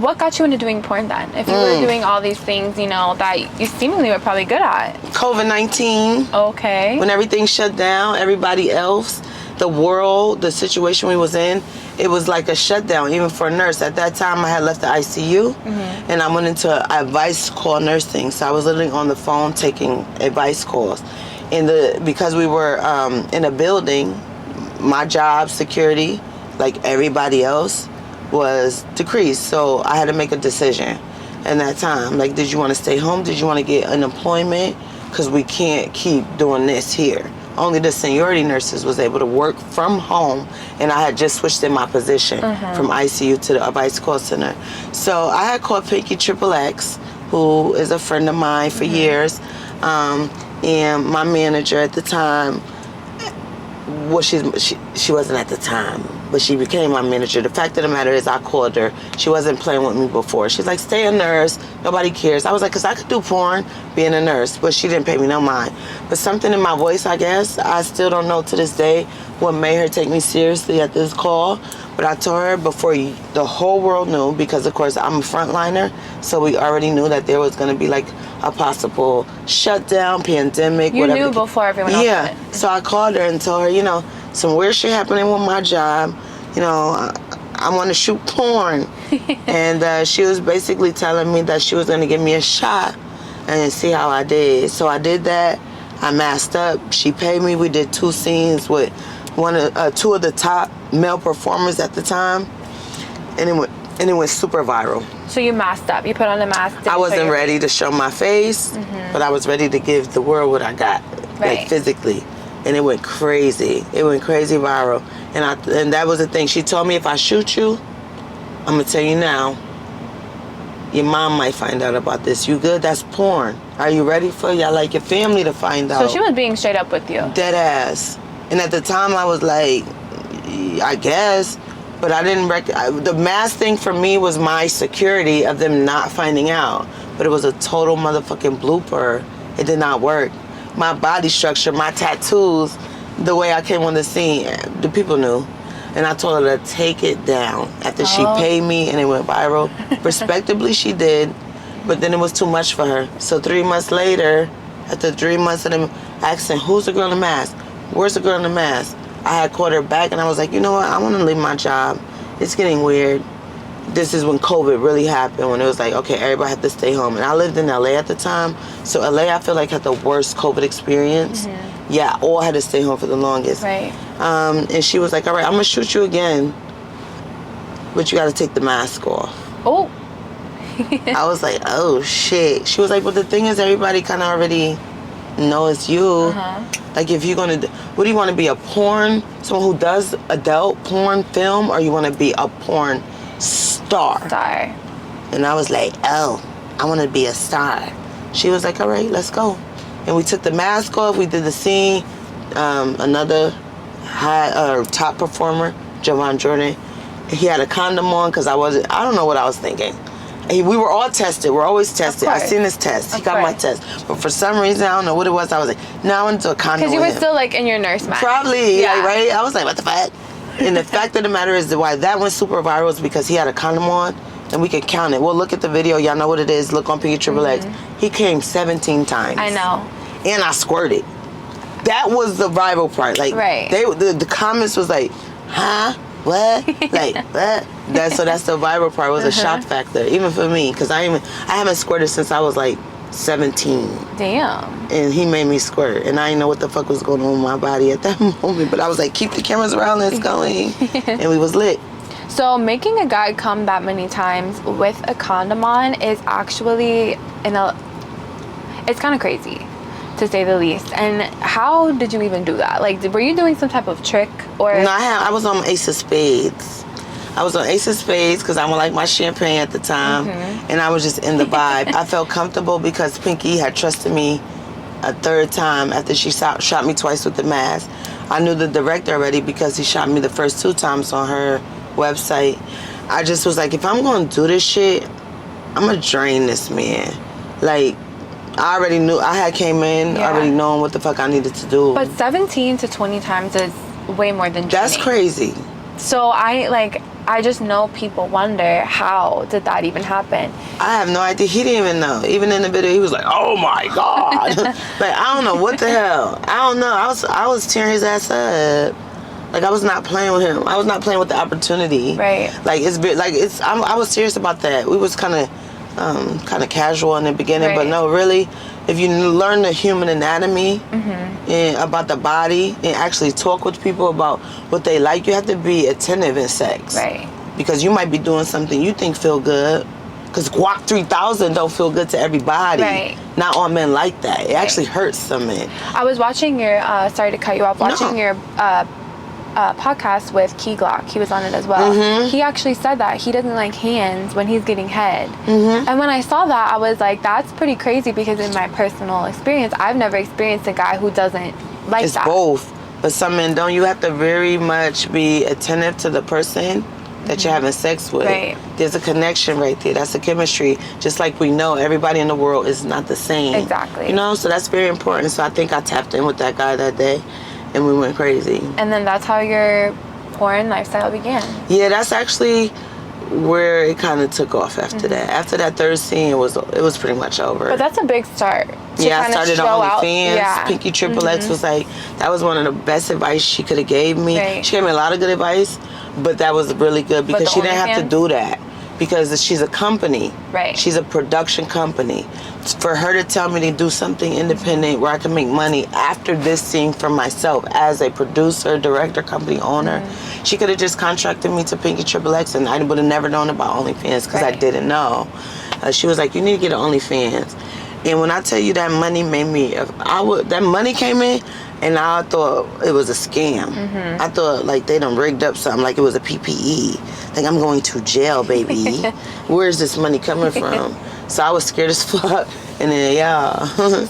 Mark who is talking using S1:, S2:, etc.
S1: what got you into doing porn then? If you were doing all these things, you know, that you seemingly were probably good at.
S2: COVID-19.
S1: Okay.
S2: When everything shut down, everybody else, the world, the situation we was in, it was like a shutdown, even for a nurse. At that time, I had left the ICU, and I went into advice call nursing. So I was literally on the phone taking advice calls. Because we were in a building, my job, security, like everybody else, was decreased. So I had to make a decision in that time. Like, did you want to stay home? Did you want to get unemployment? Because we can't keep doing this here. Only the seniority nurses was able to work from home, and I had just switched in my position from ICU to the advice call center. So I had called Pinky XXX, who is a friend of mine for years, and my manager at the time. Well, she wasn't at the time, but she became my manager. The fact of the matter is, I called her. She wasn't playing with me before. She's like, stay a nurse. Nobody cares. I was like, because I could do porn being a nurse, but she didn't pay me no mind. But something in my voice, I guess, I still don't know to this day what made her take me seriously at this call. But I told her before the whole world knew, because, of course, I'm a frontliner, so we already knew that there was going to be, like, a possible shutdown, pandemic,
S1: you
S2: whatever.
S1: You knew before everyone else did.
S2: So I called her and told her, you know, some weird shit happening with my job. You know, I want to shoot porn. And she was basically telling me that she was going to give me a shot and see how I did. So I did that. I masked up. She paid me. We did 2 scenes with 2 of the top male performers at the time. And it went super viral.
S1: So you masked up. You put on a mask.
S2: I wasn't ready to show my face, but I was ready to give the world what I got, like physically. And it went crazy. It went crazy viral. And that was the thing. She told me, if I shoot you, I'm going to tell you now, your mom might find out about this. You good? That's porn. Are you ready for y'all, like, your family to find out?
S1: So she was being straight up with you.
S2: Dead ass. And at the time, I was like, I guess. But I didn't the mask thing for me was my security of them not finding out. But it was a total motherfucking blooper. It did not work. My body structure, my tattoos, the way I came on the scene, the people knew. And I told her to take it down after she paid me and it went viral. Respectably, she did. But then it was too much for her. So 3 months later, after 3 months of them asking, who's the girl in the mask? Where's the girl in the mask? I had called her back and I was like, you know what? I want to leave my job. It's getting weird. This is when COVID really happened, when it was like, okay, everybody had to stay home. And I lived in LA at the time. So LA, I feel like, had the worst COVID experience. Yeah, all had to stay home for the longest.
S1: Right.
S2: And she was like, all right, I'm going to shoot you again, but you got to take the mask off.
S1: Oh.
S2: I was like, oh, shit. She was like, but the thing is, everybody kind of already knows you. Like, if you're going to, what do you want to be, a porn, someone who does adult porn film, or you want to be a porn star? And I was like, oh, I want to be a star. She was like, all right, let's go. And we took the mask off. We did the scene. Another top performer, Javon Jordan, he had a condom on because I don't know what I was thinking. We were all tested. We're always tested. I seen his test. He got my test. But for some reason, I don't know what it was. I was like, no, I want to do a condom.
S1: Because you were still, like, in your nurse mask.
S2: Probably, like, right? I was like, what the fuck? And the fact of the matter is that why that went super viral is because he had a condom on, and we could count it. Well, look at the video. Y'all know what it is. Look on Pinky XXX. He came 17 times.
S1: I know.
S2: And I squirted. That was the viral part. Like, the comments was like, huh? What? Like, what? So that's the viral part. It was a shock factor, even for me, because I haven't squirted since I was like 17.
S1: Damn.
S2: And he made me squirt, and I didn't know what the fuck was going on with my body at that moment. But I was like, keep the cameras around, let's go. And we was lit.
S1: So making a guy come that many times with a condom on is actually it's kind of crazy, to say the least. And how did you even do that? Like, were you doing some type of trick, or? No,
S2: I was on Ace of Spades. I was on Ace of Spades because I would like my champagne at the time, and I was just in the vibe. I felt comfortable because Pinky had trusted me a 3rd time after she shot me twice with the mask. I knew the director already because he shot me the first 2 times on her website. I just was like, if I'm going to do this shit, I'm going to drain this man. Like, I already knew. I had came in already knowing what the fuck I needed to do.
S1: But 17 to 20 times is way more than draining.
S2: That's crazy.
S1: So I I just know people wonder, how did that even happen?
S2: I have no idea. He didn't even know. Even in the video, he was like, "Oh my God!" Like, I don't know what the hell. I don't know. I was tearing his ass up. Like, I was not playing with him. I was not playing with the opportunity.
S1: Right.
S2: Like, I was serious about that. We was kind of casual in the beginning,
S1: Right.
S2: but no, really, if you learn the human anatomy and about the body and actually talk with people about what they like, you have to be attentive in sex.
S1: Right.
S2: Because you might be doing something you think feel good. Because Guac 3000 don't feel good to everybody.
S1: Right.
S2: Not all men like that. It actually hurts some men.
S1: I was watching your, sorry to cut you off, watching your podcast with Key Glock. He was on it as well. He actually said that he doesn't like hands when he's getting head. And when I saw that, I was like, that's pretty crazy, because in my personal experience, I've never experienced a guy who doesn't like
S2: It's
S1: that.
S2: both. But some men don't. You have to very much be attentive to the person that you're having sex with.
S1: Right.
S2: There's a connection right there. That's a chemistry. Just like we know everybody in the world is not the same.
S1: Exactly.
S2: You know, so that's very important. So I think I tapped in with that guy that day and we went crazy.
S1: And then that's how your porn lifestyle began.
S2: Yeah, that's actually where it kind of took off after that. After that third scene, it was pretty much over.
S1: But that's a big start. To
S2: Yeah, I
S1: kinda
S2: started
S1: show
S2: on
S1: out.
S2: OnlyFans.
S1: Yeah.
S2: Pinky Triple X was like, that was one of the best advice she could have gave me.
S1: Right.
S2: She gave me a lot of good advice, but that was really good because
S1: the
S2: she didn't have to
S1: OnlyFans?
S2: do that. Because she's a company.
S1: Right.
S2: She's a production company. For her to tell me to do something independent where I can make money after this scene for myself as a producer, director, company owner, she could have just contracted me to Pinky Triple X and I would have never known about OnlyFans because I
S1: Right.
S2: didn't know. She was like, you need to get an OnlyFans. And when I tell you that money made me, that money came in and I thought it was a scam. I thought like they done rigged up something, like it was a PPE. Like, I'm going to jail, baby. Where's this money coming from? So I was scared as fuck. And then, yeah.